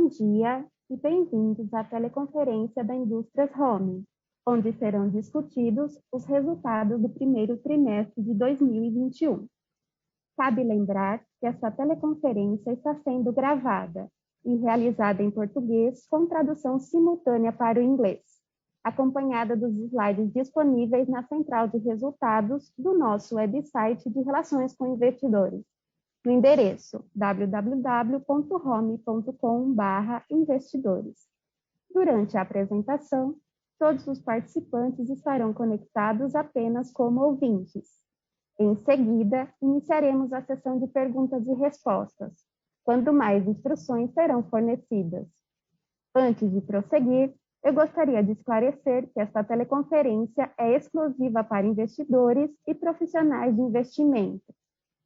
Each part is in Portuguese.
Bom dia e bem-vindos à teleconferência da Indústrias Home, onde serão discutidos os resultados do primeiro trimestre de 2021. Cabe lembrar que essa teleconferência está sendo gravada e realizada em português com tradução simultânea para o inglês, acompanhada dos slides disponíveis na central de resultados do nosso website de relações com investidores, no endereço www.home.com/investidores. Durante a apresentação, todos os participantes estarão conectados apenas como ouvintes. Em seguida, iniciaremos a sessão de perguntas e respostas, quando mais instruções serão fornecidas. Antes de prosseguir, eu gostaria de esclarecer que esta teleconferência é exclusiva para investidores e profissionais de investimento,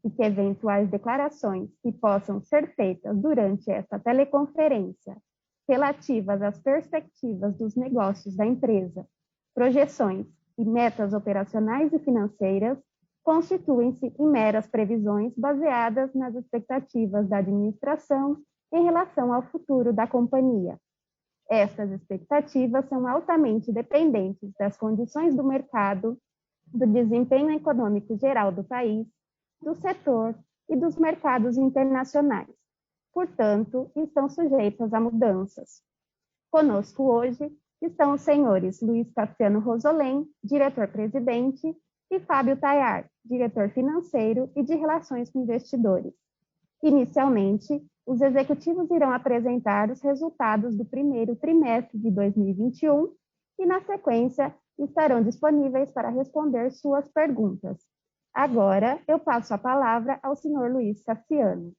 e que eventuais declarações que possam ser feitas durante esta teleconferência, relativas às perspectivas dos negócios da empresa, projeções e metas operacionais e financeiras, constituem-se em meras previsões baseadas nas expectativas da administração em relação ao futuro da companhia. Estas expectativas são altamente dependentes das condições do mercado, do desempenho econômico geral do país, do setor e dos mercados internacionais. Portanto, estão sujeitas a mudanças. Conosco hoje estão os senhores Luiz Cassiano Rosolém, diretor-presidente, e Fábio Tayar, diretor financeiro e de Relações com Investidores. Inicialmente, os executivos irão apresentar os resultados do primeiro trimestre de 2021 e, na sequência, estarão disponíveis para responder suas perguntas. Agora, eu passo a palavra ao senhor Luiz Cassiano.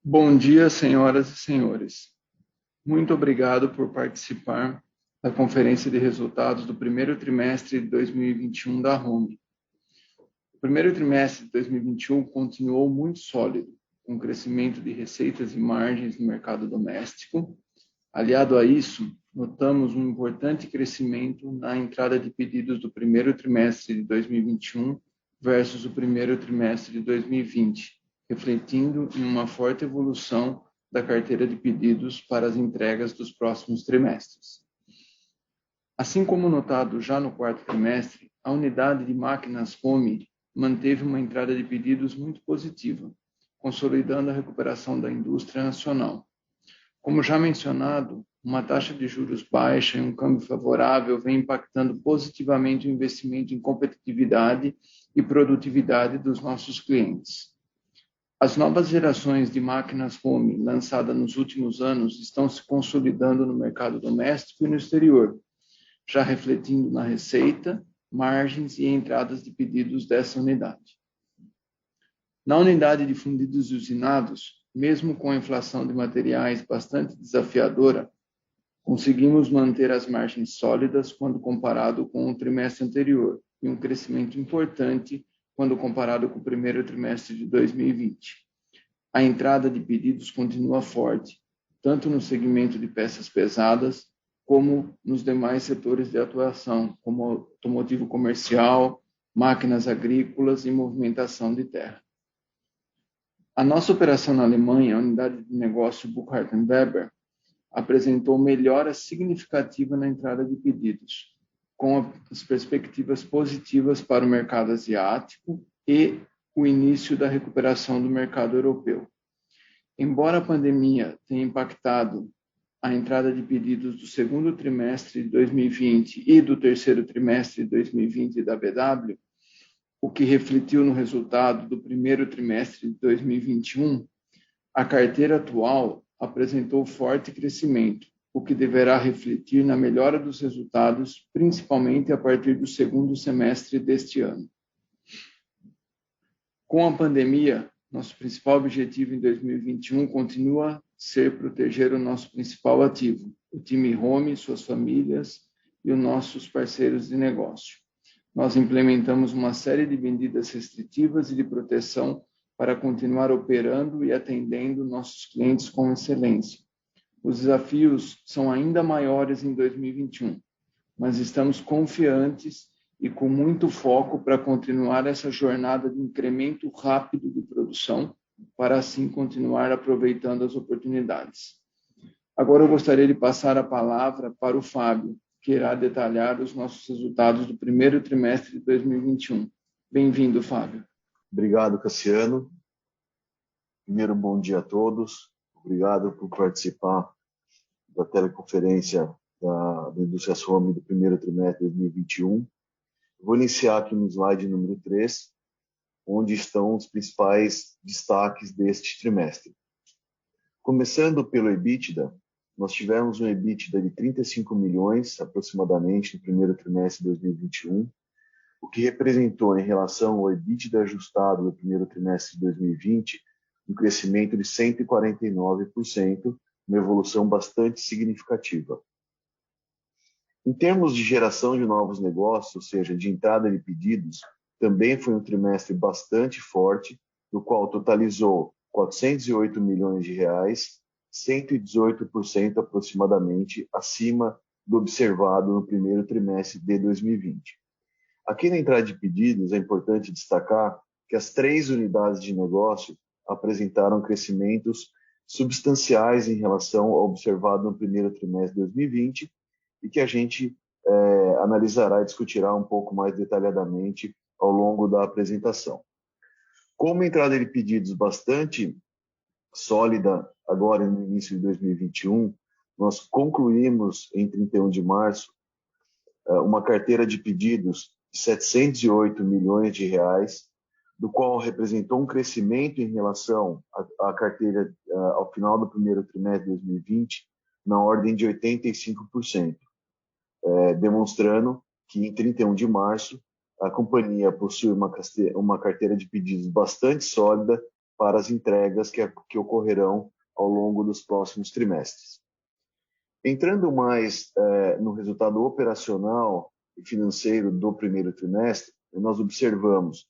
Bom dia, senhoras e senhores. Muito obrigado por participar da conferência de resultados do primeiro trimestre de 2021 da Home. O primeiro trimestre de 2021 continuou muito sólido, com crescimento de receitas e margens no mercado doméstico. Aliado a isso, notamos um importante crescimento na entrada de pedidos do primeiro trimestre de 2021 versus o primeiro trimestre de 2020, refletindo em uma forte evolução da carteira de pedidos para as entregas dos próximos trimestres. Assim como notado já no quarto trimestre, a unidade de máquinas Home manteve uma entrada de pedidos muito positiva, consolidando a recuperação da indústria nacional. Como já mencionado, uma taxa de juros baixa e um câmbio favorável vem impactando positivamente o investimento em competitividade e produtividade dos nossos clientes. As novas gerações de máquinas Home lançadas nos últimos anos estão se consolidando no mercado doméstico e no exterior, já refletindo na receita, margens e entradas de pedidos dessa unidade. Na unidade de fundidos e usinados, mesmo com a inflação de materiais bastante desafiadora, conseguimos manter as margens sólidas quando comparado com o trimestre anterior e um crescimento importante quando comparado com o primeiro trimestre de 2020. A entrada de pedidos continua forte, tanto no segmento de peças pesadas, como nos demais setores de atuação, como automotivo comercial, máquinas agrícolas e movimentação de terra. A nossa operação na Alemanha, a unidade de negócio Burkhardt & Weber, apresentou melhora significativa na entrada de pedidos, com as perspectivas positivas para o mercado asiático e o início da recuperação do mercado europeu. Embora a pandemia tenha impactado a entrada de pedidos do segundo trimestre de 2020 e do terceiro trimestre de 2020 da BW, o que refletiu no resultado do primeiro trimestre de 2021, a carteira atual apresentou forte crescimento, o que deverá refletir na melhora dos resultados, principalmente a partir do segundo semestre deste ano. Com a pandemia, nosso principal objetivo em 2021 continua a ser proteger o nosso principal ativo, o time Home, suas famílias e os nossos parceiros de negócio. Nós implementamos uma série de medidas restritivas e de proteção para continuar operando e atendendo nossos clientes com excelência. Os desafios são ainda maiores em 2021, mas estamos confiantes e com muito foco para continuar essa jornada de incremento rápido de produção para assim continuar aproveitando as oportunidades. Agora eu gostaria de passar a palavra para o Fábio, que irá detalhar os nossos resultados do primeiro trimestre de 2021. Bem-vindo, Fábio. Obrigado, Cassiano. Primeiro, bom dia a todos. Obrigado por participar da teleconferência da Indústrias Home do primeiro trimestre de 2021. Vou iniciar aqui no slide número 3, onde estão os principais destaques deste trimestre. Começando pelo EBITDA, nós tivemos um EBITDA de 35 milhões, aproximadamente, no primeiro trimestre de 2021, o que representou, em relação ao EBITDA ajustado do primeiro trimestre de 2020, um crescimento de 149%, uma evolução bastante significativa. Em termos de geração de novos negócios, ou seja, de entrada de pedidos, também foi um trimestre bastante forte, no qual totalizou 408 milhões de reais, 118% aproximadamente acima do observado no primeiro trimestre de 2020. Aqui na entrada de pedidos é importante destacar que as 3 unidades de negócio apresentaram crescimentos substanciais em relação ao observado no primeiro trimestre de 2020 e que a gente analisará e discutirá um pouco mais detalhadamente ao longo da apresentação. Com uma entrada de pedidos bastante sólida agora no início de 2021, nós concluímos em 31 de março uma carteira de pedidos de 708 milhões de reais, do qual representou um crescimento em relação à carteira ao final do primeiro trimestre de 2020, na ordem de 85%, demonstrando que em 31 de março a companhia possui uma carteira de pedidos bastante sólida para as entregas que ocorrerão ao longo dos próximos trimestres. Entrando mais no resultado operacional e financeiro do primeiro trimestre, nós observamos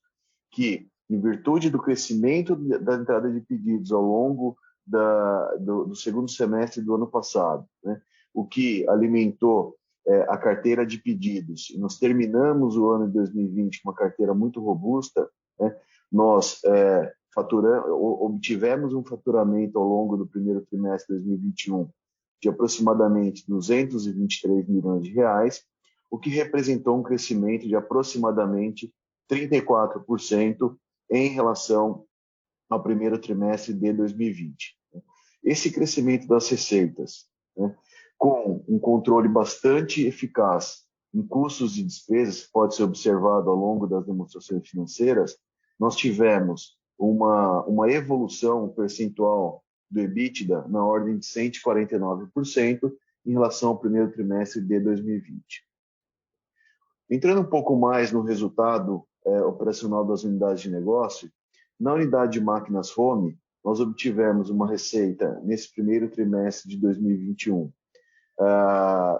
que, em virtude do crescimento da entrada de pedidos ao longo do segundo semestre do ano passado, né, o que alimentou a carteira de pedidos, e nós terminamos o ano de 2020 com uma carteira muito robusta, né, nós obtivemos um faturamento ao longo do primeiro trimestre de 2021 de aproximadamente 223 milhões de reais, o que representou um crescimento de aproximadamente 34% em relação ao primeiro trimestre de 2020. Esse crescimento das receitas, né, com um controle bastante eficaz em custos e despesas, que pode ser observado ao longo das demonstrações financeiras, nós tivemos uma evolução percentual do EBITDA na ordem de 149% em relação ao primeiro trimestre de 2020. Entrando um pouco mais no resultado operacional das unidades de negócio, na unidade de máquinas Home, nós obtivemos uma receita nesse primeiro trimestre de 2021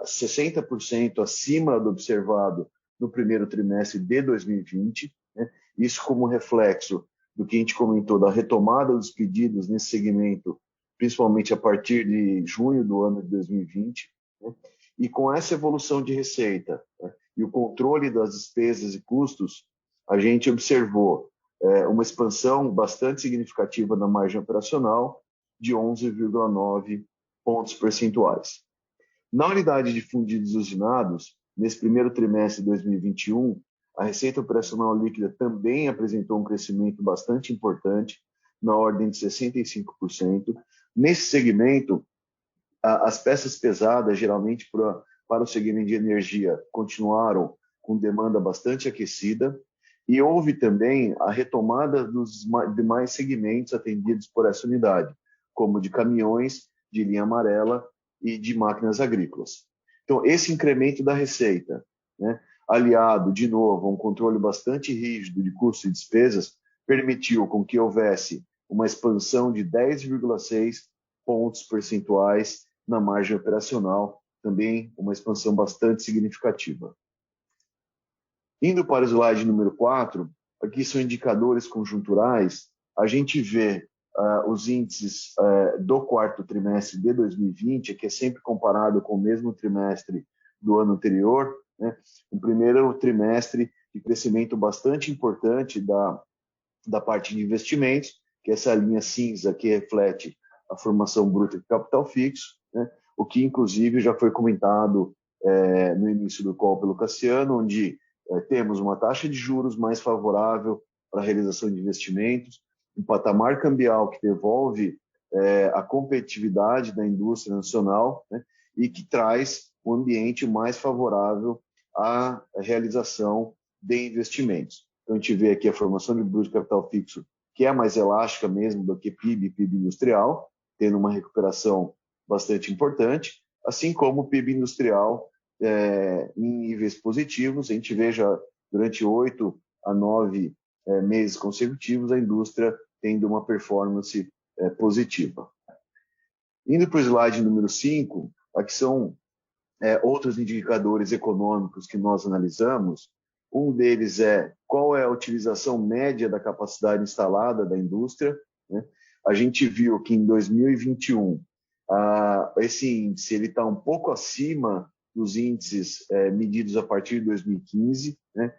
60% acima do observado no primeiro trimestre de 2020, né? Isso como reflexo do que a gente comentou da retomada dos pedidos nesse segmento, principalmente a partir de junho do ano de 2020, né? E com essa evolução de receita, né, e o controle das despesas e custos, a gente observou uma expansão bastante significativa na margem operacional de 11,9 pontos percentuais. Na unidade de fundidos usinados, nesse primeiro trimestre de 2021, a receita operacional líquida também apresentou um crescimento bastante importante, na ordem de 65%. Nesse segmento, as peças pesadas, geralmente para o segmento de energia, continuaram com demanda bastante aquecida, e houve também a retomada dos demais segmentos atendidos por essa unidade, como de caminhões, de linha amarela e de máquinas agrícolas. Então, esse incremento da receita, né, aliado, de novo, a um controle bastante rígido de custos e despesas, permitiu com que houvesse uma expansão de 10,6 pontos percentuais na margem operacional, também uma expansão bastante significativa. Indo para o slide número 4, aqui são indicadores conjunturais, a gente vê os índices do quarto trimestre de 2020, que é sempre comparado com o mesmo trimestre do ano anterior, né? Um primeiro trimestre de crescimento bastante importante da parte de investimentos que é essa linha cinza que reflete a formação bruta de capital fixo, né? O que, inclusive, já foi comentado no início do call pelo Cassiano, onde temos uma taxa de juros mais favorável para a realização de investimentos, um patamar cambial que devolve a competitividade da indústria nacional, né? E que traz um ambiente mais favorável à realização de investimentos. Então, a gente vê aqui a formação de bruto de capital fixo, que é mais elástica mesmo do que PIB e PIB industrial, tendo uma recuperação bastante importante, assim como o PIB industrial em níveis positivos. A gente vê já durante 8 a 9 meses consecutivos a indústria tendo uma performance positiva. Indo para o slide número 5, aqui são outros indicadores econômicos que nós analisamos. Um deles é qual é a utilização média da capacidade instalada da indústria, né? A gente viu que em 2021 esse índice está um pouco acima dos índices medidos a partir de 2015, né?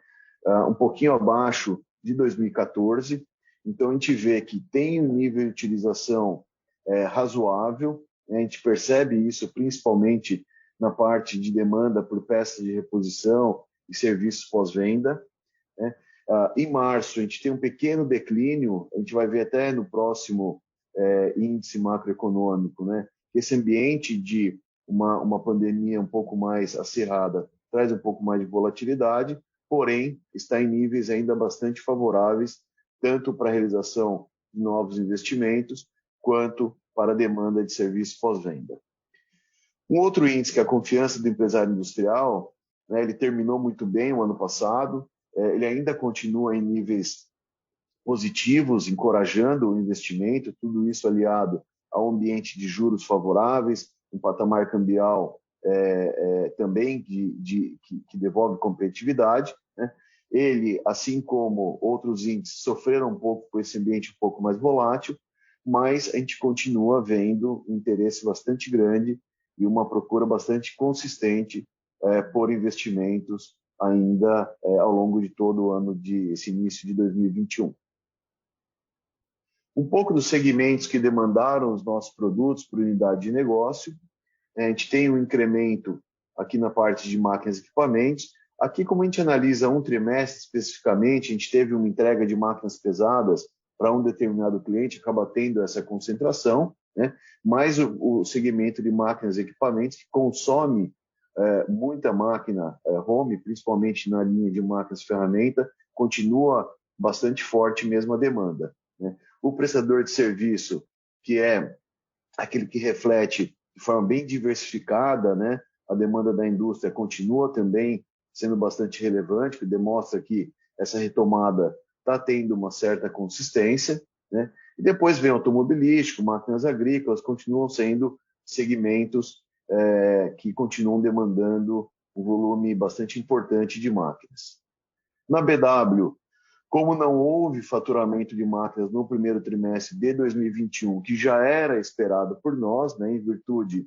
Um pouquinho abaixo de 2014. Então, a gente vê que tem um nível de utilização razoável, né? A gente percebe isso principalmente na parte de demanda por peças de reposição e serviços pós-venda, né? Em março, a gente tem um pequeno declínio, a gente vai ver até no próximo índice macroeconômico, né? Esse ambiente de uma pandemia um pouco mais acirrada traz um pouco mais de volatilidade, porém, está em níveis ainda bastante favoráveis, tanto para a realização de novos investimentos, quanto para a demanda de serviços pós-venda. Um outro índice, que é a confiança do empresário industrial, né, ele terminou muito bem o ano passado, ele ainda continua em níveis positivos, encorajando o investimento, tudo isso aliado ao ambiente de juros favoráveis, um patamar cambial também que devolve competitividade, né? Ele, assim como outros índices, sofreram um pouco com esse ambiente um pouco mais volátil, mas a gente continua vendo um interesse bastante grande e uma procura bastante consistente por investimentos ainda ao longo de todo o ano esse início de 2021. Um pouco dos segmentos que demandaram os nossos produtos por unidade de negócio. A gente tem um incremento aqui na parte de máquinas e equipamentos. Aqui, como a gente analisa um trimestre especificamente, a gente teve uma entrega de máquinas pesadas para um determinado cliente, acaba tendo essa concentração, né? Mas o segmento de máquinas e equipamentos, que consome muita máquina home, principalmente na linha de máquinas e ferramenta, continua bastante forte mesmo a demanda, né? O prestador de serviço, que é aquele que reflete de forma bem diversificada, né, a demanda da indústria, continua também sendo bastante relevante, que demonstra que essa retomada está tendo uma certa consistência, né? E depois vem automobilístico, máquinas agrícolas, continuam sendo segmentos que continuam demandando um volume bastante importante de máquinas. Na BW, como não houve faturamento de máquinas no primeiro trimestre de 2021, que já era esperado por nós, né, em virtude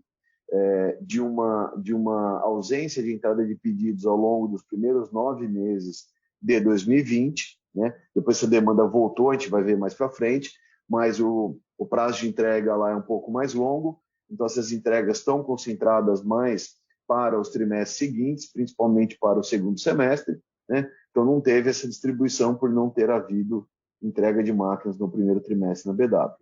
de uma ausência de entrada de pedidos ao longo dos primeiros 9 meses de 2020, né? Depois essa demanda voltou, a gente vai ver mais para frente, mas o prazo de entrega lá é um pouco mais longo, então essas entregas estão concentradas mais para os trimestres seguintes, principalmente para o segundo semestre, né? Então, não teve essa distribuição por não ter havido entrega de máquinas no primeiro trimestre na BW.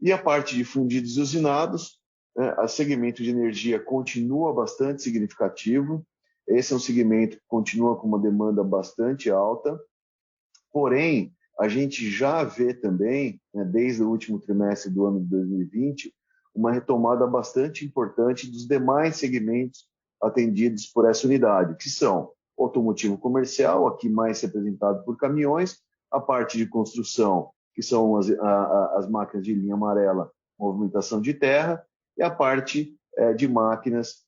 E a parte de fundidos e usinados, o segmento de energia continua bastante significativo. Esse é um segmento que continua com uma demanda bastante alta. Porém, a gente já vê também, né, desde o último trimestre do ano de 2020, uma retomada bastante importante dos demais segmentos atendidos por essa unidade, que são automotivo comercial, aqui mais representado por caminhões, a parte de construção, que são as máquinas de linha amarela, movimentação de terra, e a parte de máquinas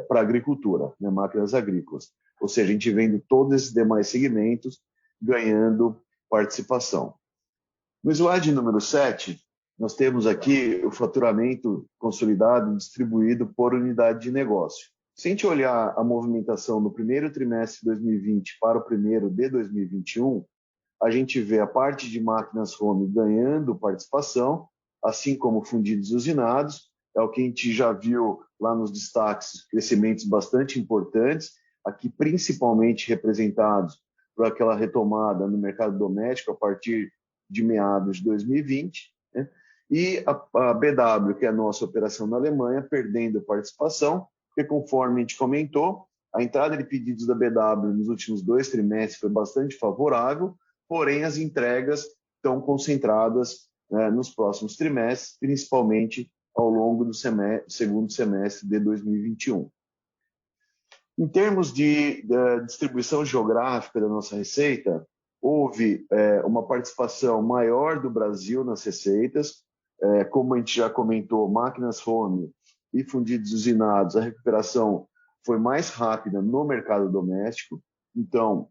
para agricultura, né, máquinas agrícolas. Ou seja, a gente vendo todos esses demais segmentos ganhando participação. No slide número 7, nós temos aqui o faturamento consolidado distribuído por unidade de negócio. Se a gente olhar a movimentação no primeiro trimestre de 2020 para o primeiro de 2021, a gente vê a parte de máquinas home ganhando participação, assim como fundidos e usinados. É o que a gente já viu lá nos destaques, crescimentos bastante importantes, aqui principalmente representados por aquela retomada no mercado doméstico a partir de meados de 2020, né? E a BW, que é a nossa operação na Alemanha, perdendo participação, porque conforme a gente comentou, a entrada de pedidos da BW nos últimos 2 trimestres foi bastante favorável, porém as entregas estão concentradas, né, nos próximos trimestres, principalmente ao longo do segundo semestre de 2021. Em termos de distribuição geográfica da nossa receita, houve uma participação maior do Brasil nas receitas, como a gente já comentou, máquinas home e fundidos usinados, a recuperação foi mais rápida no mercado doméstico, então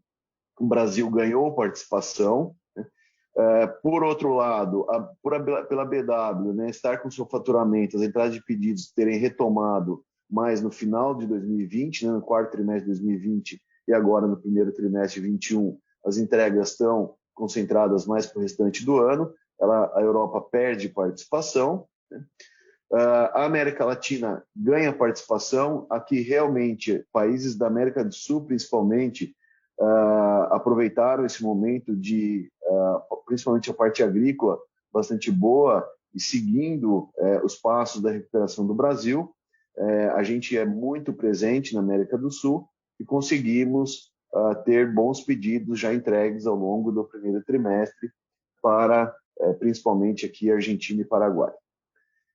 o Brasil ganhou participação. Por outro lado, pela BW, né, estar com seu faturamento, as entradas de pedidos terem retomado mais no final de 2020, né, no quarto trimestre de 2020 e agora no primeiro trimestre de 2021, as entregas estão concentradas mais para o restante do ano, a Europa perde participação, né? A América Latina ganha participação, aqui realmente países da América do Sul, principalmente, aproveitaram esse momento de, principalmente a parte agrícola, bastante boa, e seguindo os passos da recuperação do Brasil. A gente é muito presente na América do Sul e conseguimos ter bons pedidos já entregues ao longo do primeiro trimestre para, principalmente aqui, Argentina e Paraguai.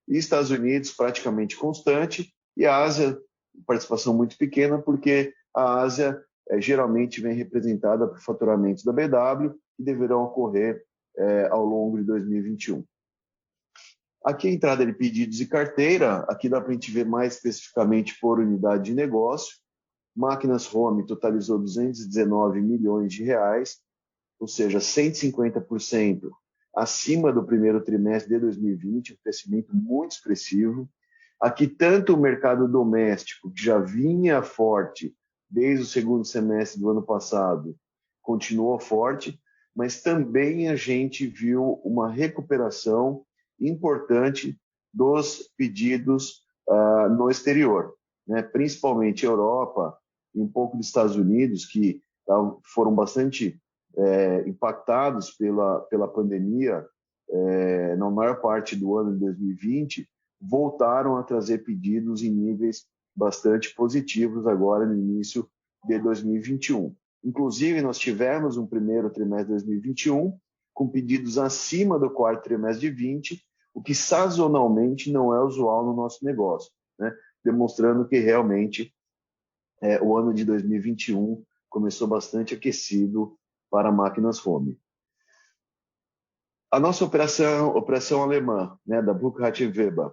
E Estados Unidos praticamente constante, e a Ásia, participação muito pequena, porque a Ásia geralmente vem representada por faturamentos da BW, que deverão ocorrer ao longo de 2021. Aqui a entrada de pedidos e carteira, aqui dá para a gente ver mais especificamente por unidade de negócio. Máquinas home totalizou 219 milhões de reais, ou seja, 150% acima do primeiro trimestre de 2020, um crescimento muito expressivo. Aqui, tanto o mercado doméstico, que já vinha forte desde o segundo semestre do ano passado, continuou forte, mas também a gente viu uma recuperação importante dos pedidos no exterior, né? Principalmente Europa e um pouco dos Estados Unidos, que foram bastante impactados pela pandemia na maior parte do ano de 2020, voltaram a trazer pedidos em níveis bastante positivos agora no início de 2021. Inclusive, nós tivemos um primeiro trimestre de 2021 com pedidos acima do quarto trimestre de 20, o que sazonalmente não é usual no nosso negócio, né? Demonstrando que realmente o ano de 2021 começou bastante aquecido para máquinas home. A nossa operação alemã, né, da Burkhardt Weber,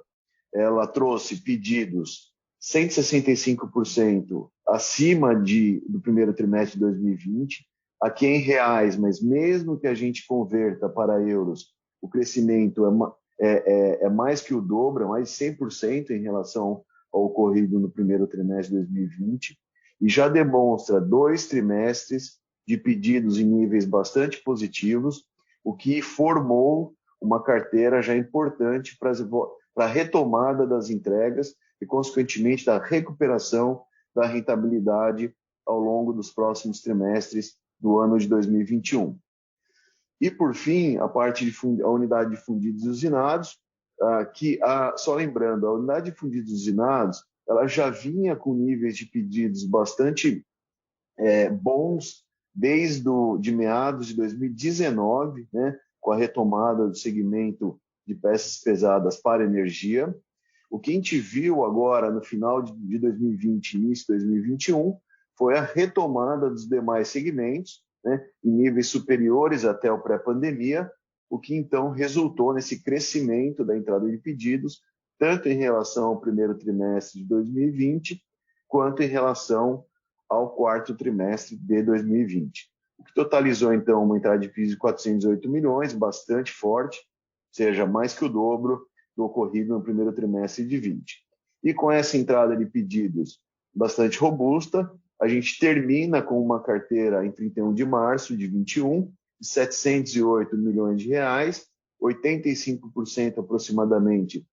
ela trouxe pedidos 165% acima do primeiro trimestre de 2020, aqui em reais, mas mesmo que a gente converta para euros, o crescimento é mais que o dobro, é mais de 100% em relação ao ocorrido no primeiro trimestre de 2020, e já demonstra 2 trimestres de pedidos em níveis bastante positivos, o que formou uma carteira já importante para a retomada das entregas e, consequentemente, da recuperação da rentabilidade ao longo dos próximos trimestres do ano de 2021. E, por fim, a unidade de fundidos e usinados, só lembrando, a unidade de fundidos e usinados, ela já vinha com níveis de pedidos bastante bons de meados de 2019, né, com a retomada do segmento de peças pesadas para energia. O que a gente viu agora no final de 2020 e início de 2021 foi a retomada dos demais segmentos, né, em níveis superiores até o pré-pandemia, o que então resultou nesse crescimento da entrada de pedidos, tanto em relação ao primeiro trimestre de 2020, quanto em relação ao quarto trimestre de 2020. O que totalizou, então, uma entrada de pedidos de 408 milhões, bastante forte, ou seja, mais que o dobro do ocorrido no primeiro trimestre de 20. E com essa entrada de pedidos bastante robusta, a gente termina com uma carteira em 31 de março de 21 de 708 milhões de reais, 85% aproximadamente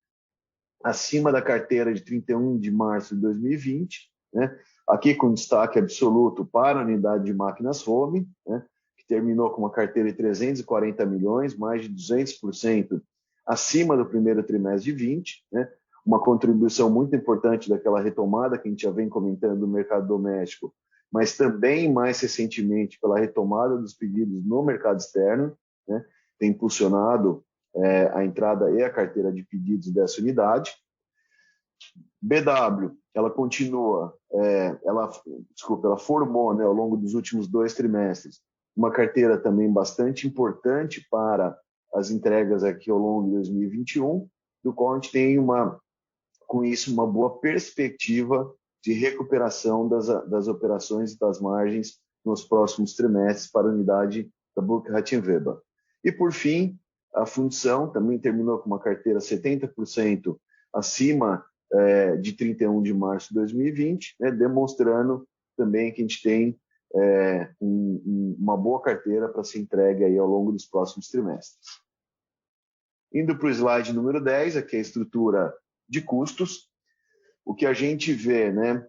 acima da carteira de 31 de março de 2020, né? Aqui com destaque absoluto para a unidade de máquinas home, né? Que terminou com uma carteira de 340 milhões, mais de 200% acima do primeiro trimestre de 20, né? Uma contribuição muito importante daquela retomada que a gente já vem comentando no mercado doméstico, mas também mais recentemente pela retomada dos pedidos no mercado externo, né? Tem impulsionado a entrada e a carteira de pedidos dessa unidade. BW, ela continua, ela formou, né, ao longo dos últimos 2 trimestres uma carteira também bastante importante para as entregas aqui ao longo de 2021, do qual a gente tem com isso uma boa perspectiva de recuperação das operações e das margens nos próximos trimestres para a unidade da Burkhardt & Weber. E por fim, a função também terminou com uma carteira 70% acima de 31 de março de 2020, né, demonstrando também que a gente tem uma boa carteira para ser entregue aí ao longo dos próximos trimestres. Indo para o slide número 10, aqui é a estrutura de custos. O que a gente vê, né,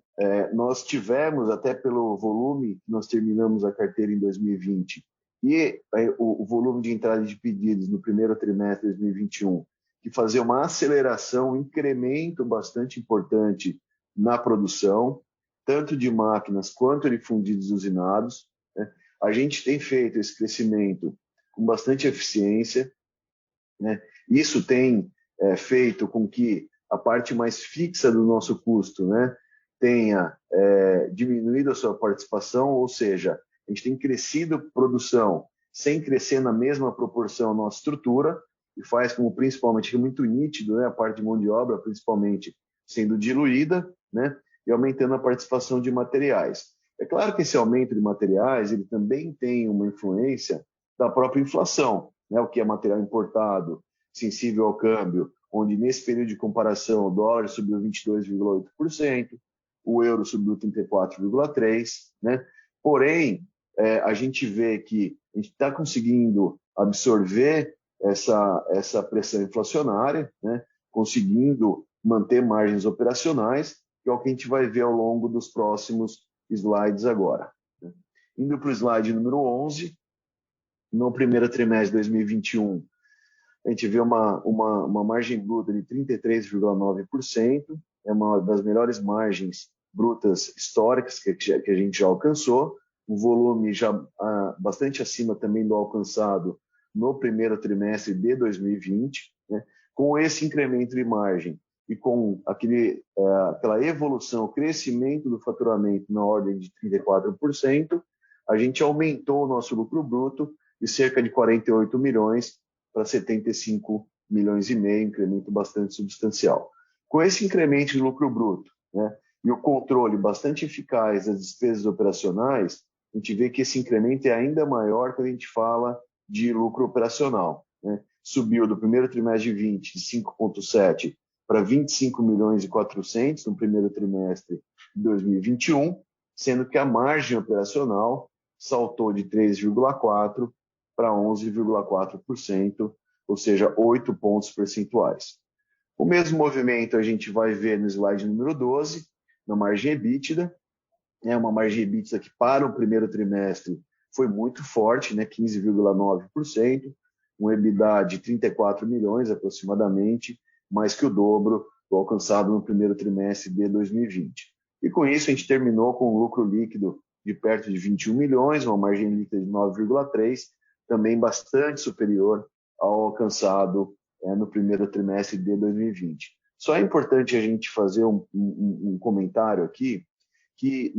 nós tivemos, até pelo volume que nós terminamos a carteira em 2020, e o volume de entrada de pedidos no primeiro trimestre de 2021, que fazer uma aceleração, um incremento bastante importante na produção, tanto de máquinas quanto de fundidos usinados, né? A gente tem feito esse crescimento com bastante eficiência, né? Isso tem feito com que a parte mais fixa do nosso custo, né, tenha diminuído a sua participação, ou seja, a gente tem crescido produção sem crescer na mesma proporção a nossa estrutura, e faz como principalmente, é muito nítido, né, a parte de mão de obra, principalmente sendo diluída, né, e aumentando a participação de materiais. É claro que esse aumento de materiais ele também tem uma influência da própria inflação, né, o que é material importado, sensível ao câmbio, onde nesse período de comparação o dólar subiu 22,8%, o euro subiu 34,3%, né? Porém, a gente vê que a gente está conseguindo absorver essa pressão inflacionária, né? Conseguindo manter margens operacionais, que é o que a gente vai ver ao longo dos próximos slides agora. Né? Indo para o slide número 11, no primeiro trimestre de 2021, a gente vê uma margem bruta de 33,9%, é uma das melhores margens brutas históricas que a gente já alcançou, um volume já bastante acima também do alcançado no primeiro trimestre de 2020, né? Com esse incremento de margem e com aquela evolução, o crescimento do faturamento na ordem de 34%, a gente aumentou o nosso lucro bruto de cerca de 48 milhões para 75 milhões e meio, incremento bastante substancial. Com esse incremento de lucro bruto, né, e o controle bastante eficaz das despesas operacionais, a gente vê que esse incremento é ainda maior quando a gente fala de lucro operacional, né? Subiu do primeiro trimestre de 20 de 5,7 para 25 milhões e 400 no primeiro trimestre de 2021, sendo que a margem operacional saltou de 3,4 para 11,4%, ou seja, 8 pontos percentuais. O mesmo movimento a gente vai ver no slide número 12, na margem EBITDA, uma margem EBITDA que para o primeiro trimestre foi muito forte, né, 15,9%, um EBITDA de 34 milhões aproximadamente, mais que o dobro do alcançado no primeiro trimestre de 2020. E com isso a gente terminou com um lucro líquido de perto de 21 milhões, uma margem líquida de 9,3%, também bastante superior ao alcançado no primeiro trimestre de 2020. Só é importante a gente fazer um comentário aqui, que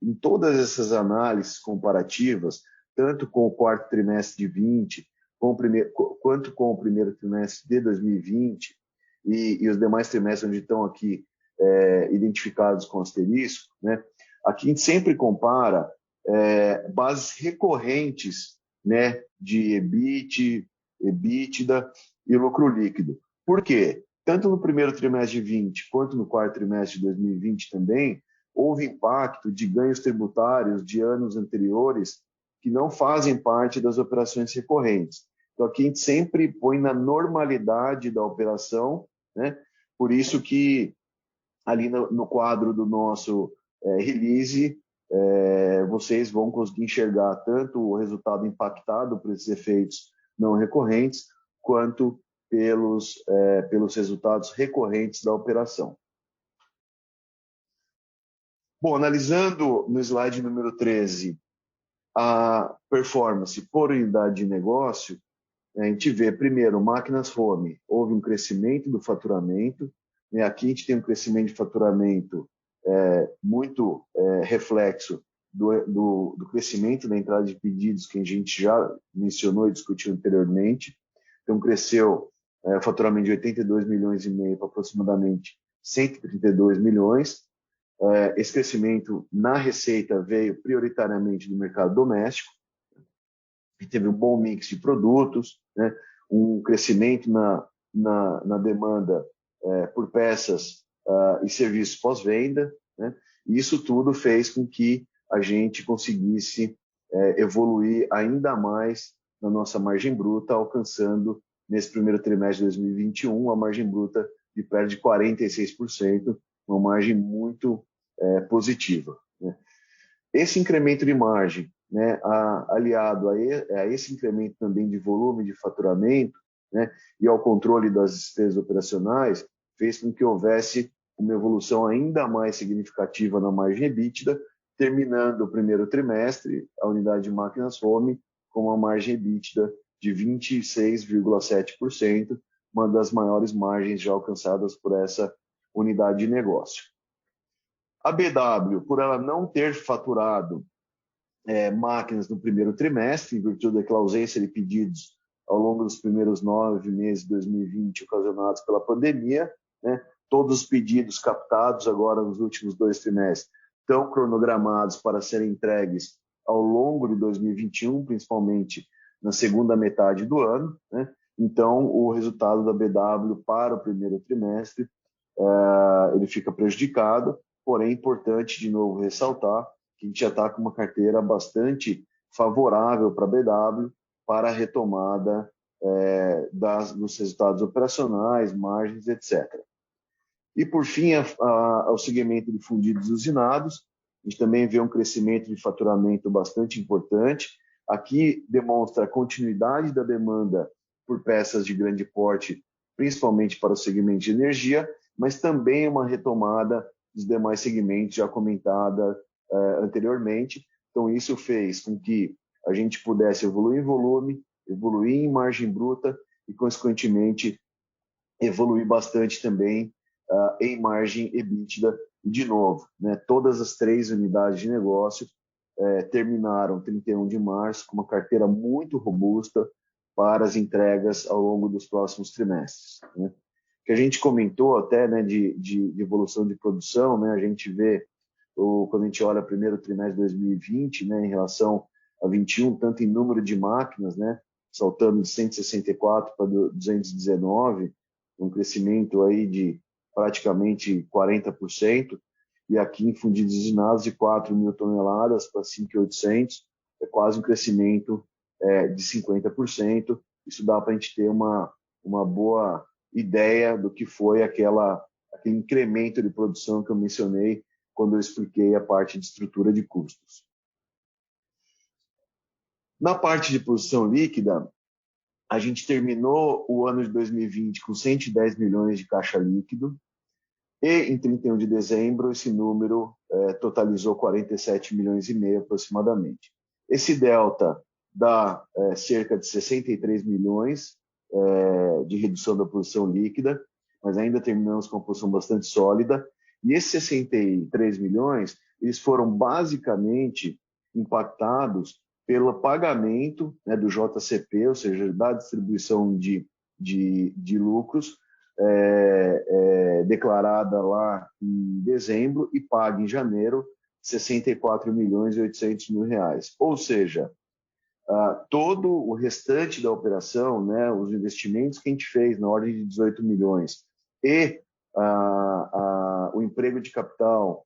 em todas essas análises comparativas, tanto com o quarto trimestre de 20, quanto com o primeiro trimestre de 2020, e os demais trimestres onde estão aqui identificados com asterisco, né? Aqui a gente sempre compara bases recorrentes, né, de EBIT, EBITDA e lucro líquido. Por quê? Tanto no primeiro trimestre de 20 quanto no quarto trimestre de 2020 também, houve impacto de ganhos tributários de anos anteriores que não fazem parte das operações recorrentes. Então, aqui a gente sempre põe na normalidade da operação, né? Por isso que ali no quadro do nosso release, vocês vão conseguir enxergar tanto o resultado impactado por esses efeitos não recorrentes, quanto pelos resultados recorrentes da operação. Bom, analisando no slide número 13 a performance por unidade de negócio, a gente vê, primeiro, máquinas home, houve um crescimento do faturamento, né? Aqui a gente tem um crescimento de faturamento muito reflexo do crescimento da entrada de pedidos que a gente já mencionou e discutiu anteriormente. Então, cresceu o faturamento de 82 milhões e meio para aproximadamente 132 milhões. Esse crescimento na receita veio prioritariamente do mercado doméstico, e teve um bom mix de produtos, né? Um crescimento na demanda por peças e serviços pós-venda, né? E isso tudo fez com que a gente conseguisse evoluir ainda mais na nossa margem bruta, alcançando, nesse primeiro trimestre de 2021, a margem bruta de perto de 46%, uma margem muito positiva, né? Esse incremento de margem, né, aliado a esse incremento também de volume de faturamento, né, e ao controle das despesas operacionais, fez com que houvesse uma evolução ainda mais significativa na margem EBITDA, terminando o primeiro trimestre, a unidade de máquinas home com uma margem EBITDA de 26,7%, uma das maiores margens já alcançadas por essa unidade de negócio. A BW, por ela não ter faturado máquinas no primeiro trimestre, em virtude daquela ausência de pedidos ao longo dos primeiros 9 meses de 2020, ocasionados pela pandemia, né? Todos os pedidos captados agora nos últimos 2 trimestres estão cronogramados para serem entregues ao longo de 2021, principalmente na segunda metade do ano, né? Então, o resultado da BW para o primeiro trimestre ele fica prejudicado, porém é importante de novo ressaltar que a gente já está com uma carteira bastante favorável para a BW para a retomada dos resultados operacionais, margens, etc. E, por fim, ao segmento de fundidos e usinados, a gente também vê um crescimento de faturamento bastante importante. Aqui demonstra a continuidade da demanda por peças de grande porte, principalmente para o segmento de energia, mas também uma retomada dos demais segmentos já comentada anteriormente. Então, isso fez com que a gente pudesse evoluir em volume, evoluir em margem bruta e, consequentemente, evoluir bastante também em margem EBITDA. De novo, né, todas as 3 unidades de negócio terminaram 31 de março com uma carteira muito robusta para as entregas ao longo dos próximos trimestres, né? Que a gente comentou até, né, de evolução de produção, né, a gente vê quando a gente olha o primeiro trimestre de 2020, né, em relação a 21, tanto em número de máquinas, né, saltando de 164 para 219, um crescimento aí de praticamente 40%, e aqui em fundidos e usinados de 4 mil toneladas para 5.800, é quase um crescimento de 50%. Isso dá para a gente ter uma boa ideia do que foi aquele incremento de produção que eu mencionei quando eu expliquei a parte de estrutura de custos. Na parte de produção líquida, a gente terminou o ano de 2020 com 110 milhões de caixa líquido, e em 31 de dezembro esse número totalizou 47 milhões e meio aproximadamente. Esse delta dá cerca de 63 milhões de redução da produção líquida, mas ainda terminamos com uma posição bastante sólida. E esses 63 milhões, eles foram basicamente impactados pelo pagamento, né, do JCP, ou seja, da distribuição de lucros, declarada lá em dezembro e paga em janeiro, 64 milhões e 800 mil reais. Ou seja, todo o restante da operação, né, os investimentos que a gente fez na ordem de 18 milhões e o emprego de capital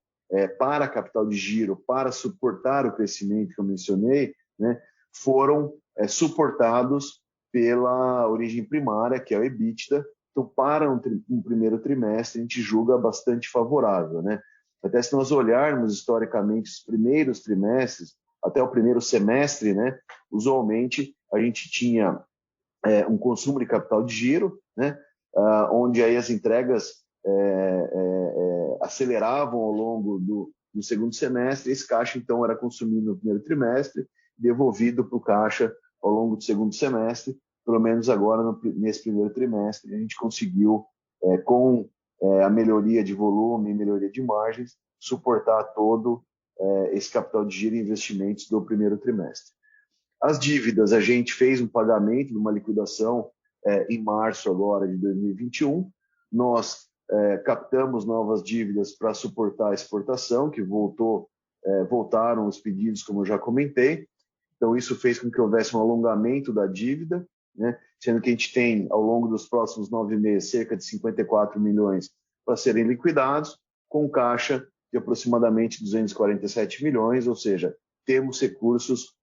para capital de giro, para suportar o crescimento que eu mencionei, né, foram suportados pela origem primária, que é o EBITDA. Então, para um primeiro trimestre, a gente julga bastante favorável, né? Até se nós olharmos historicamente os primeiros trimestres, até o primeiro semestre, né, usualmente a gente tinha um consumo de capital de giro, né, onde aí as entregas aceleravam ao longo do segundo semestre. Esse caixa, então, era consumido no primeiro trimestre, devolvido para o caixa ao longo do segundo semestre. Pelo menos agora, nesse primeiro trimestre, a gente conseguiu, com a melhoria de volume e melhoria de margens, suportar todo esse capital de giro e investimentos do primeiro trimestre. As dívidas, a gente fez um pagamento de uma liquidação em março agora de 2021. Nós captamos novas dívidas para suportar a exportação, que voltaram os pedidos, como eu já comentei. Então, isso fez com que houvesse um alongamento da dívida, né? Sendo que a gente tem, ao longo dos próximos 9 meses, cerca de 54 milhões para serem liquidados, com caixa de aproximadamente 247 milhões, ou seja, temos recursos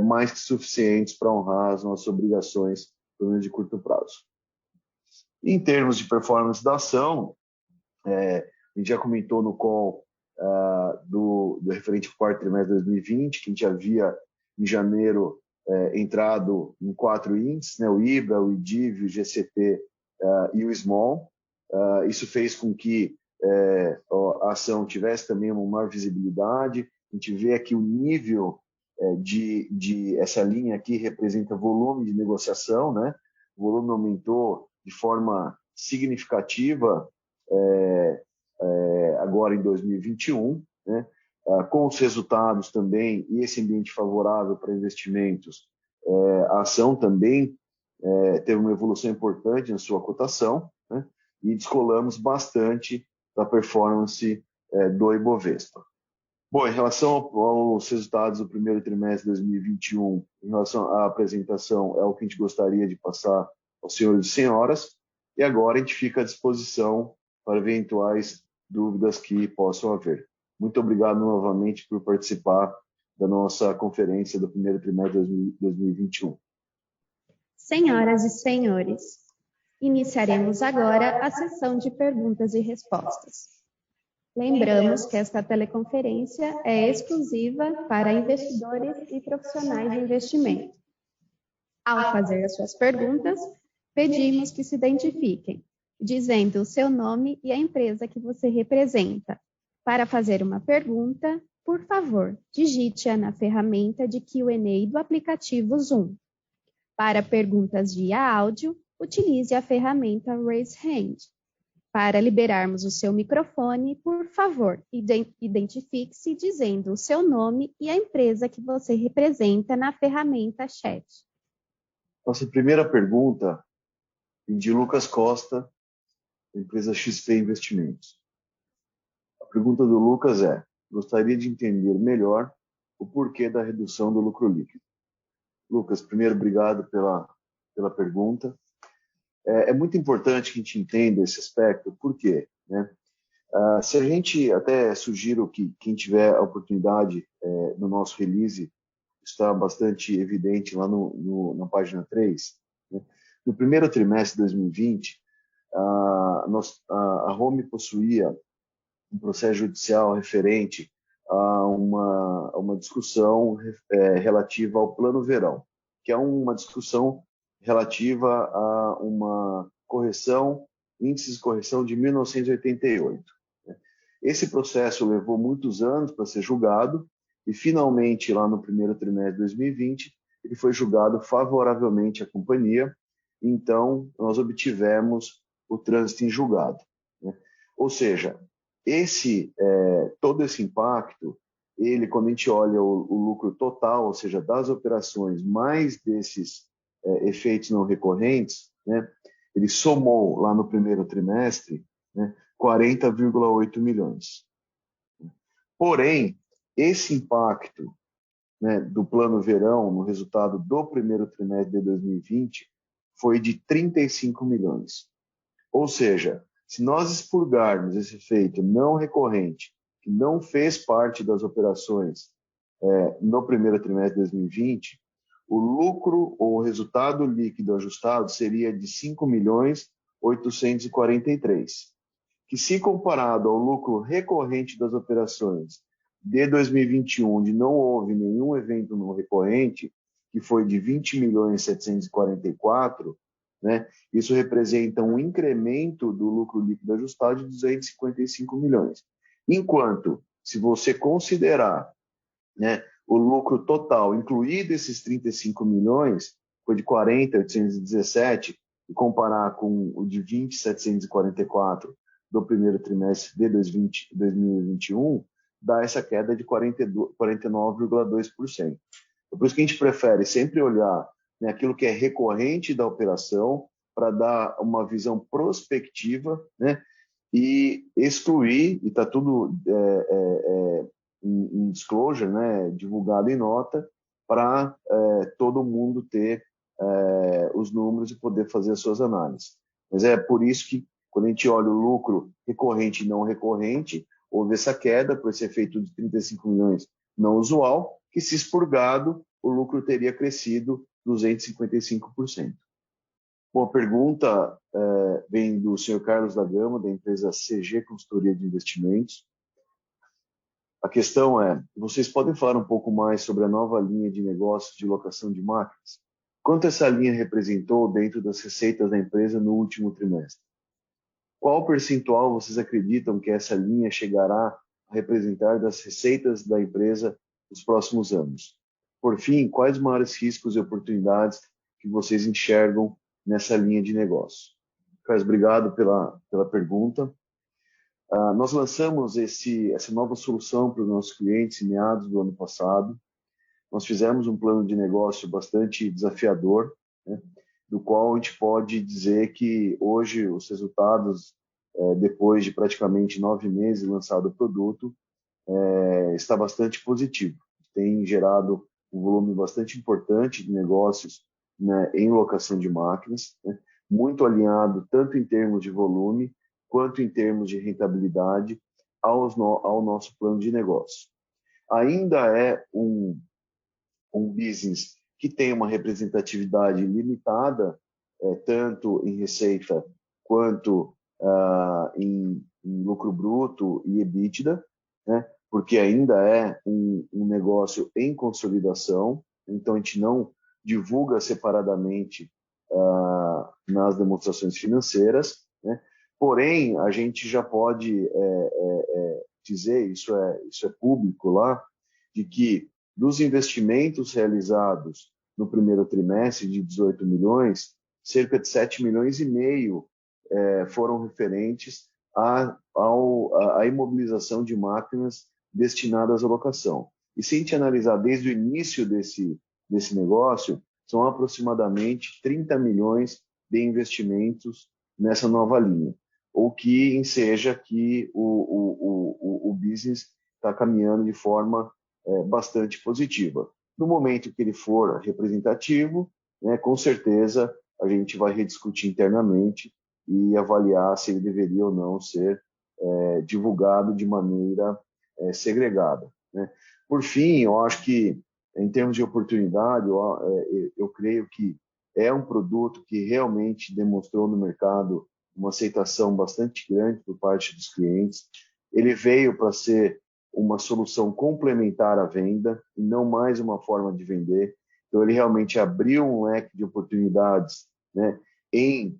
mais que suficientes para honrar as nossas obrigações, pelo menos de curto prazo. Em termos de performance da ação, a gente já comentou no call do referente ao quarto trimestre de 2020, que a gente havia, em janeiro, entrado em 4 índices, né, o IBRA, o IDIV, o GCP e o SMALL. Isso fez com que a ação tivesse também uma maior visibilidade. A gente vê aqui o nível essa linha aqui representa volume de negociação, né? O volume aumentou de forma significativa agora em 2021, né? Com os resultados também e esse ambiente favorável para investimentos, a ação também teve uma evolução importante na sua cotação, né? E descolamos bastante da performance do Ibovespa. Bom, em relação aos resultados do primeiro trimestre de 2021, em relação à apresentação, é o que a gente gostaria de passar aos senhores e senhoras, e agora a gente fica à disposição para eventuais dúvidas que possam haver. Muito obrigado novamente por participar da nossa conferência do primeiro trimestre de 2021. Senhoras e senhores, iniciaremos agora a sessão de perguntas e respostas. Lembramos que esta teleconferência é exclusiva para investidores e profissionais de investimento. Ao fazer as suas perguntas, pedimos que se identifiquem, dizendo o seu nome e a empresa que você representa. Para fazer uma pergunta, por favor, digite-a na ferramenta de Q&A do aplicativo Zoom. Para perguntas via áudio, utilize a ferramenta Raise Hand. Para liberarmos o seu microfone, por favor, identifique-se dizendo o seu nome e a empresa que você representa na ferramenta Chat. Nossa primeira pergunta é de Lucas Costa, da empresa XP Investimentos. A pergunta do Lucas é: gostaria de entender melhor o porquê da redução do lucro líquido. Lucas, primeiro, obrigado pela pergunta. É muito importante que a gente entenda esse aspecto, por quê? Né? Se a gente, até sugiro que quem tiver a oportunidade no nosso release, está bastante evidente lá na página 3, né? No primeiro trimestre de 2020, a Home possuía um processo judicial referente a uma discussão relativa ao Plano Verão, que é uma discussão relativa a uma correção, índice de correção de 1988. Esse processo levou muitos anos para ser julgado e, finalmente, lá no primeiro trimestre de 2020, ele foi julgado favoravelmente à companhia. Então, nós obtivemos o trânsito em julgado, né? Ou seja, todo esse impacto, quando a gente olha o lucro total, ou seja, das operações, mais desses efeitos não recorrentes, né, ele somou lá no primeiro trimestre, né, 40,8 milhões. Porém, esse impacto, né, do Plano Verão no resultado do primeiro trimestre de 2020 foi de 35 milhões. Ou seja, se nós expurgarmos esse efeito não recorrente, que não fez parte das operações no primeiro trimestre de 2020, o lucro ou o resultado líquido ajustado seria de 5.843, que se comparado ao lucro recorrente das operações de 2021, onde não houve nenhum evento não recorrente, que foi de 20.744, né? Isso representa um incremento do lucro líquido ajustado de 255 milhões. Enquanto, se você considerar, né, o lucro total, incluído esses 35 milhões, foi de 40.817, e comparar com o de 20.744 do primeiro trimestre de 2021, dá essa queda de 49,2%. Por isso que a gente prefere sempre olhar, né, aquilo que é recorrente da operação para dar uma visão prospectiva, né, e excluir, e está tudo em disclosure, né, divulgado em nota, para todo mundo ter os números e poder fazer as suas análises. Mas é por isso que, quando a gente olha o lucro recorrente e não recorrente, houve essa queda por esse efeito de 35 milhões não usual, que se expurgado, o lucro teria crescido 255%. Bom, a pergunta vem do senhor Carlos da Gama, da empresa CG Consultoria de Investimentos. A questão é, vocês podem falar um pouco mais sobre a nova linha de negócios de locação de máquinas? Quanto essa linha representou dentro das receitas da empresa no último trimestre? Qual percentual vocês acreditam que essa linha chegará a representar das receitas da empresa nos próximos anos? Por fim, quais os maiores riscos e oportunidades que vocês enxergam nessa linha de negócio? Carlos, obrigado pela pergunta. Nós lançamos essa nova solução para os nossos clientes em meados do ano passado. Nós fizemos um plano de negócio bastante desafiador, né, do qual a gente pode dizer que hoje os resultados, depois de praticamente 9 meses lançado o produto, está bastante positivo. Tem gerado um volume bastante importante de negócios, né, em locação de máquinas, né, muito alinhado tanto em termos de volume quanto em termos de rentabilidade ao nosso plano de negócio. Ainda é um business que tem uma representatividade limitada, tanto em receita quanto em lucro bruto e EBITDA, né? Porque ainda é um negócio em consolidação, então a gente não divulga separadamente nas demonstrações financeiras, né? Porém, a gente já pode dizer, isso é público lá, de que dos investimentos realizados no primeiro trimestre de 18 milhões, cerca de 7 milhões e meio foram referentes à imobilização de máquinas destinadas à locação. E se a gente analisar desde o início desse negócio, são aproximadamente 30 milhões de investimentos nessa nova linha, ou que enseja que o business está caminhando de forma bastante positiva. No momento que ele for representativo, né, com certeza a gente vai rediscutir internamente e avaliar se ele deveria ou não ser divulgado de maneira segregada, né? Por fim, eu acho que, em termos de oportunidade, eu creio que é um produto que realmente demonstrou no mercado uma aceitação bastante grande por parte dos clientes. Ele veio para ser uma solução complementar à venda e não mais uma forma de vender. Então, ele realmente abriu um leque de oportunidades, né, em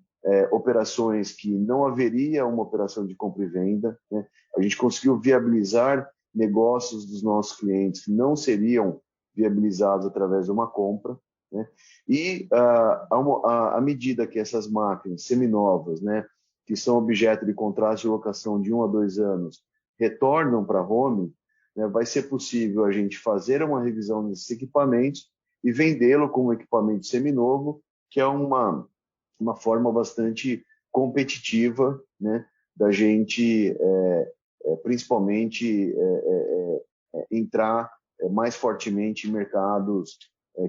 operações que não haveria uma operação de compra e venda, né? A gente conseguiu viabilizar negócios dos nossos clientes que não seriam viabilizados através de uma compra, né? E à medida que essas máquinas seminovas, né, que são objeto de contrato de locação de 1 a 2 anos, retornam para a home, né, vai ser possível a gente fazer uma revisão desses equipamentos e vendê-lo como equipamento seminovo, que é uma forma bastante competitiva, né, da gente, principalmente, entrar mais fortemente em mercados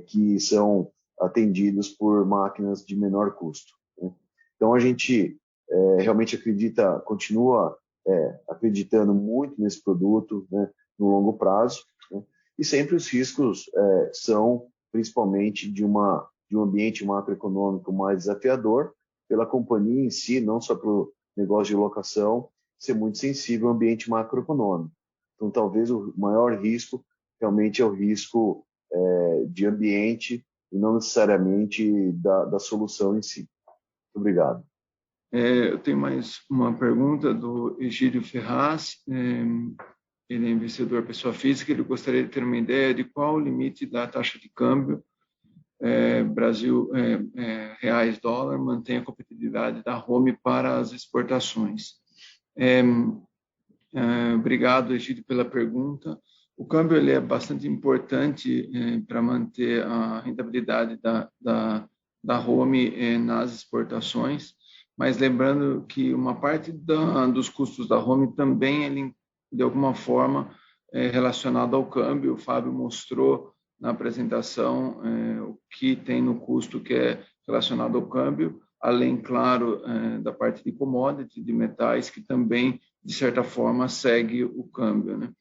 que são atendidos por máquinas de menor custo, né? Então, a gente realmente continua acreditando muito nesse produto, né, no longo prazo, né? E sempre os riscos são principalmente de um ambiente macroeconômico mais desafiador, pela companhia em si, não só para o negócio de locação, ser muito sensível ao ambiente macroeconômico. Então, talvez o maior risco realmente é o risco de ambiente e não necessariamente da solução em si. Muito obrigado. Eu tenho mais uma pergunta do Egídio Ferraz. Ele é investidor pessoa física. Ele gostaria de ter uma ideia de qual o limite da taxa de câmbio Brasil reais dólar mantém a competitividade da Home para as exportações. Obrigado, Egídio, pela pergunta. O câmbio ele é bastante importante para manter a rentabilidade da Home nas exportações, mas lembrando que uma parte dos custos da Home também, ele, de alguma forma, é relacionado ao câmbio. O Fábio mostrou na apresentação o que tem no custo que é relacionado ao câmbio, além, claro, da parte de commodity, de metais, que também, de certa forma, segue o câmbio, né?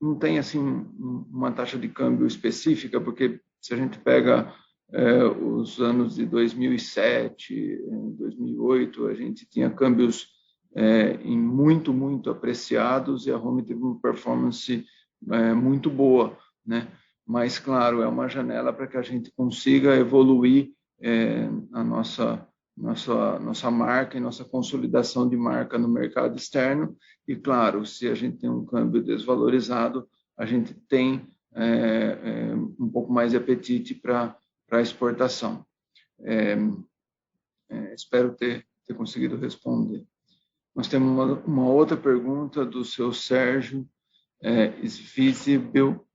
Não tem, assim, uma taxa de câmbio específica, porque se a gente pega os anos de 2007, 2008, a gente tinha câmbios muito apreciados e a Home teve uma performance muito boa, né? Mas, claro, é uma janela para que a gente consiga evoluir a nossa marca e nossa consolidação de marca no mercado externo. E, claro, se a gente tem um câmbio desvalorizado, a gente tem um pouco mais de apetite para a exportação. Espero ter conseguido responder. Nós temos uma outra pergunta do seu Sérgio Svizibel,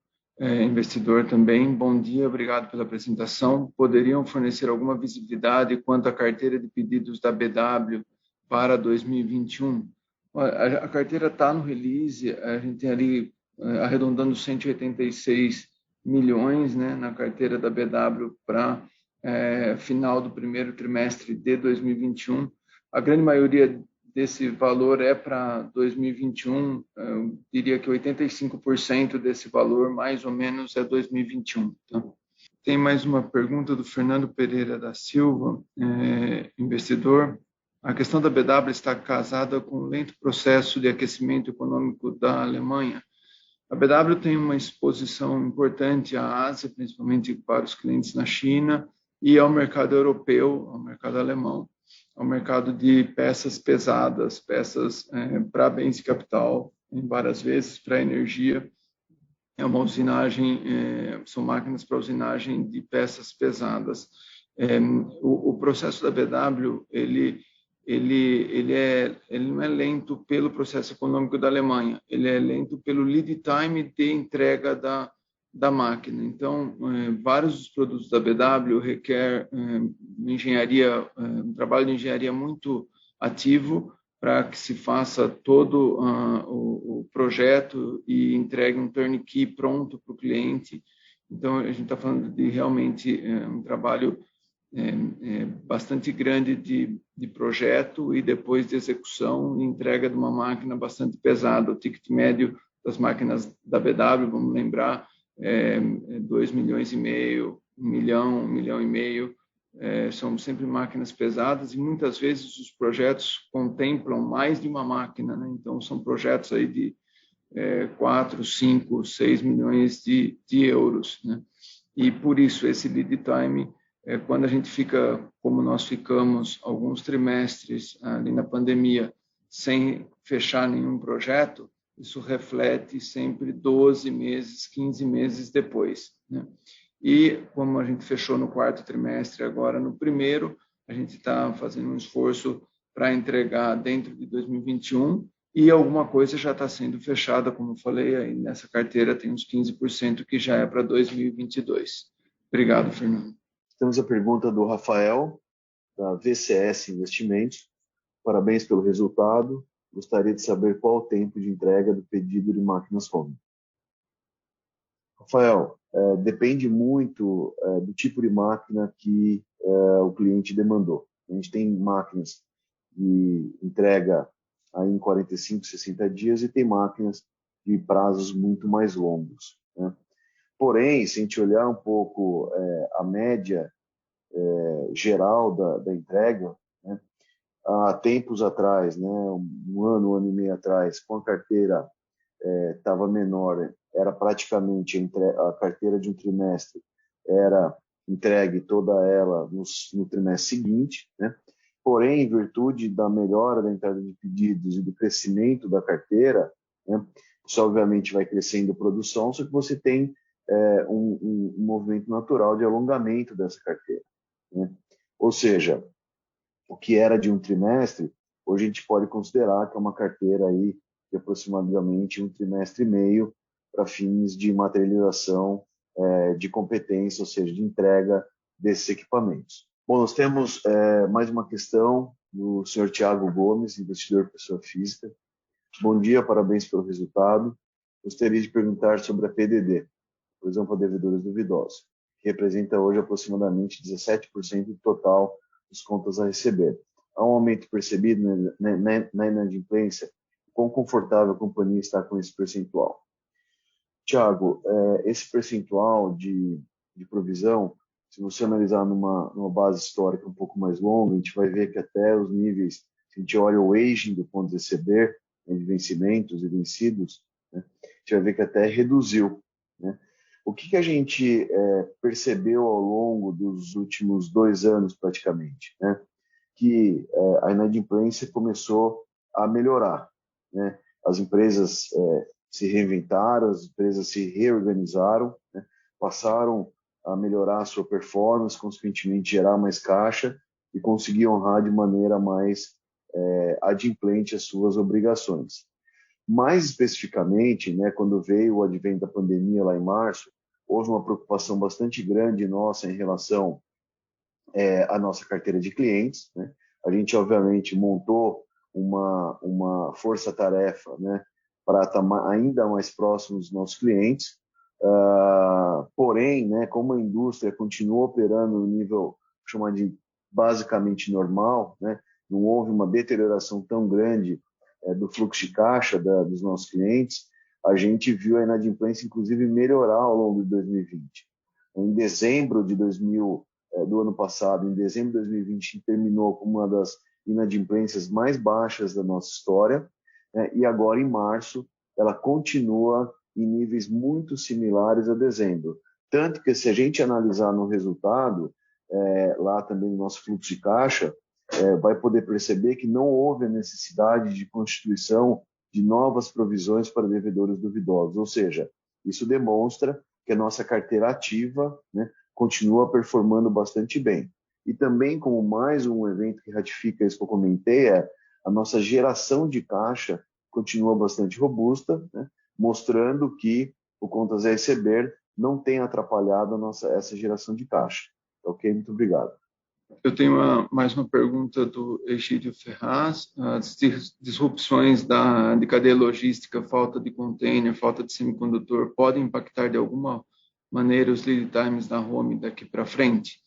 investidor também. Bom dia, obrigado pela apresentação. Poderiam fornecer alguma visibilidade quanto à carteira de pedidos da BW para 2021? A carteira está no release, a gente tem ali arredondando 186 milhões, né, na carteira da BW para final do primeiro trimestre de 2021. A grande maioria desse valor é para 2021, eu diria que 85% desse valor, mais ou menos, é 2021. Tá? Tem mais uma pergunta do Fernando Pereira da Silva, investidor. A questão da BW está casada com o lento processo de aquecimento econômico da Alemanha. A BW tem uma exposição importante à Ásia, principalmente para os clientes na China, e ao mercado europeu, ao mercado alemão, ao mercado de peças pesadas, peças para bens de capital, em várias vezes para energia. É uma usinagem, são máquinas para usinagem de peças pesadas. O processo da BW, ele não é lento pelo processo econômico da Alemanha, ele é lento pelo lead time de entrega da máquina. Então, vários dos produtos da BW requer um trabalho de engenharia muito ativo para que se faça todo o projeto e entregue um turnkey pronto para o cliente. Então, a gente está falando de realmente um trabalho bastante grande de projeto e depois de execução e entrega de uma máquina bastante pesada. O ticket médio das máquinas da BW, vamos lembrar, 2,5 milhões, 1 milhão, 1,5 milhão. São sempre máquinas pesadas e muitas vezes os projetos contemplam mais de uma máquina, né? Então são projetos aí de 4, 5, 6 milhões de euros, né? E por isso esse lead time, quando a gente fica, como nós ficamos alguns trimestres ali na pandemia, sem fechar nenhum projeto, isso reflete sempre 12 meses, 15 meses depois, né? E como a gente fechou no quarto trimestre, agora no primeiro, a gente está fazendo um esforço para entregar dentro de 2021 e alguma coisa já está sendo fechada, como eu falei, aí nessa carteira tem uns 15% que já é para 2022. Obrigado, Fernando. Temos a pergunta do Rafael, da VCS Investimentos. Parabéns pelo resultado. Gostaria de saber qual o tempo de entrega do pedido de máquinas Home. Rafael, depende muito do tipo de máquina que o cliente demandou. A gente tem máquinas de entrega aí em 45, 60 dias e tem máquinas de prazos muito mais longos. né? Porém, se a gente olhar um pouco a média geral da entrega, né, há tempos atrás, né, um ano e meio atrás, com a carteira estava menor, era praticamente a carteira de um trimestre era entregue toda ela no trimestre seguinte, né? Porém, em virtude da melhora da entrada de pedidos e do crescimento da carteira, né, isso obviamente vai crescendo a produção, só que você tem um movimento natural de alongamento dessa carteira, né? Ou seja, o que era de um trimestre, hoje a gente pode considerar que é uma carteira aí de aproximadamente um trimestre e meio para fins de materialização de competência, ou seja, de entrega desses equipamentos. Bom, nós temos mais uma questão do senhor Tiago Gomes, investidor pessoa física. Bom dia, parabéns pelo resultado. Gostaria de perguntar sobre a PDD, Provisão para Devedores Duvidosos, que representa hoje aproximadamente 17% do total das contas a receber. Há um aumento percebido na inadimplência. Quão confortável a companhia está com esse percentual? Tiago, esse percentual de provisão, se você analisar numa base histórica um pouco mais longa, a gente vai ver que até os níveis, se a gente olha o aging do ponto de receber, de vencimentos e vencidos, né, a gente vai ver que até reduziu, né? O que a gente percebeu ao longo dos últimos 2 anos, praticamente, né? Que a inadimplência começou a melhorar, né? As empresas se reinventaram, as empresas se reorganizaram, né? Passaram a melhorar a sua performance, consequentemente gerar mais caixa e conseguir honrar de maneira mais adimplente as suas obrigações. Mais especificamente, né, quando veio o advento da pandemia lá em março, houve uma preocupação bastante grande nossa em relação à nossa carteira de clientes, né? A gente, obviamente, montou uma força-tarefa, né, para estar ainda mais próximo dos nossos clientes. Porém, né, como a indústria continua operando no nível, chamar de basicamente normal, né, não houve uma deterioração tão grande do fluxo de caixa dos nossos clientes, a gente viu a inadimplência, inclusive, melhorar ao longo de 2020. Em dezembro do ano passado, em dezembro de 2020, terminou com uma das inadimplências mais baixas da nossa história, né, e agora, em março, ela continua em níveis muito similares a dezembro. Tanto que, se a gente analisar no resultado, lá também no nosso fluxo de caixa, vai poder perceber que não houve a necessidade de constituição de novas provisões para devedores duvidosos. Ou seja, isso demonstra que a nossa carteira ativa, né, continua performando bastante bem. E também, como mais um evento que ratifica isso que eu comentei, a nossa geração de caixa continua bastante robusta, né, mostrando que o contas a receber não tem atrapalhado essa geração de caixa. Ok? Muito obrigado. Eu tenho mais uma pergunta do Egídio Ferraz. As disrupções de cadeia logística, falta de container, falta de semicondutor, podem impactar de alguma maneira os lead times da Home daqui para frente?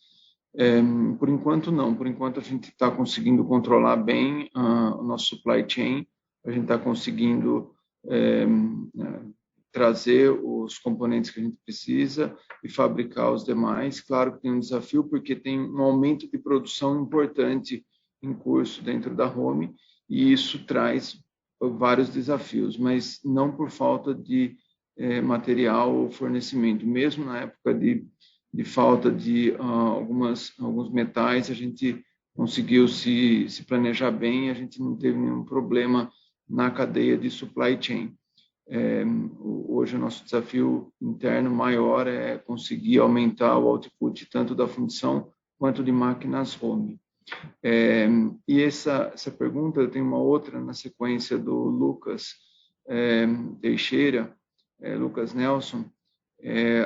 Por enquanto, não. Por enquanto, a gente está conseguindo controlar bem o nosso supply chain. A gente está conseguindo trazer os componentes que a gente precisa e fabricar os demais. Claro que tem um desafio, porque tem um aumento de produção importante em curso dentro da Home, e isso traz vários desafios, mas não por falta de material ou fornecimento. Mesmo na época de falta de alguns metais, a gente conseguiu se planejar bem, a gente não teve nenhum problema na cadeia de supply chain. Hoje o nosso desafio interno maior é conseguir aumentar o output tanto da fundição quanto de máquinas Home. E essa pergunta, eu tenho uma outra na sequência do Lucas Teixeira, Lucas Nelson.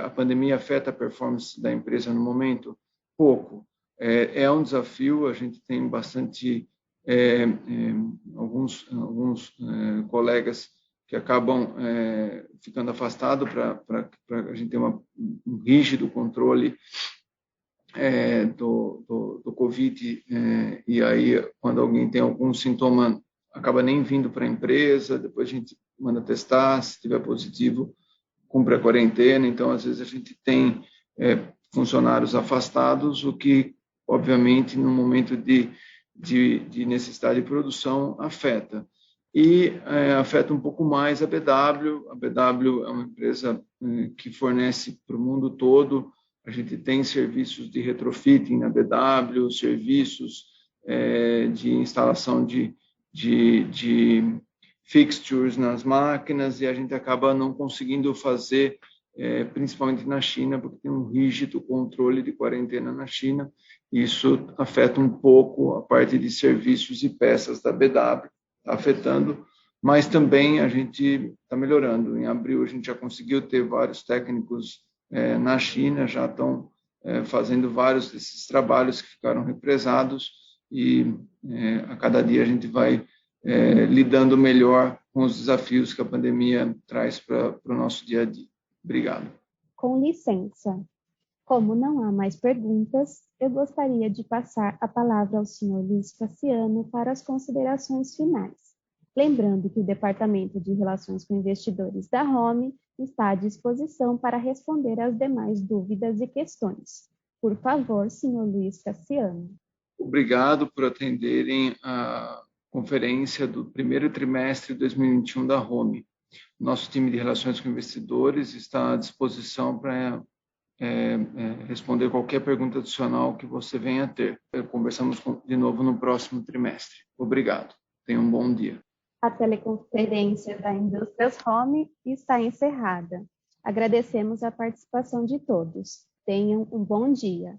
A pandemia afeta a performance da empresa no momento? Pouco. É um desafio, a gente tem bastante, alguns colegas que acabam ficando afastados para a gente ter um rígido controle do Covid, e aí quando alguém tem algum sintoma, acaba nem vindo para a empresa, depois a gente manda testar, se estiver positivo, cumpre a quarentena, então às vezes a gente tem funcionários afastados, o que obviamente no momento de necessidade de produção afeta. E afeta um pouco mais a BW. A BW é uma empresa que fornece para o mundo todo. A gente tem serviços de retrofitting na BW, serviços de instalação de fixtures nas máquinas, e a gente acaba não conseguindo fazer, principalmente na China, porque tem um rígido controle de quarentena na China. Isso afeta um pouco a parte de serviços e peças da BW, está afetando, mas também a gente está melhorando. Em abril a gente já conseguiu ter vários técnicos na China, já estão fazendo vários desses trabalhos que ficaram represados, e a cada dia a gente vai lidando melhor com os desafios que a pandemia traz para o nosso dia a dia. Obrigado. Com licença. Como não há mais perguntas, eu gostaria de passar a palavra ao senhor Luiz Cassiano para as considerações finais. Lembrando que o Departamento de Relações com Investidores da Home está à disposição para responder às demais dúvidas e questões. Por favor, senhor Luiz Cassiano. Obrigado por atenderem a conferência do primeiro trimestre de 2021 da Home. Nosso time de Relações com Investidores está à disposição para responder qualquer pergunta adicional que você venha a ter. Conversamos de novo no próximo trimestre. Obrigado. Tenha um bom dia. A teleconferência da Indústrias Home está encerrada. Agradecemos a participação de todos. Tenham um bom dia.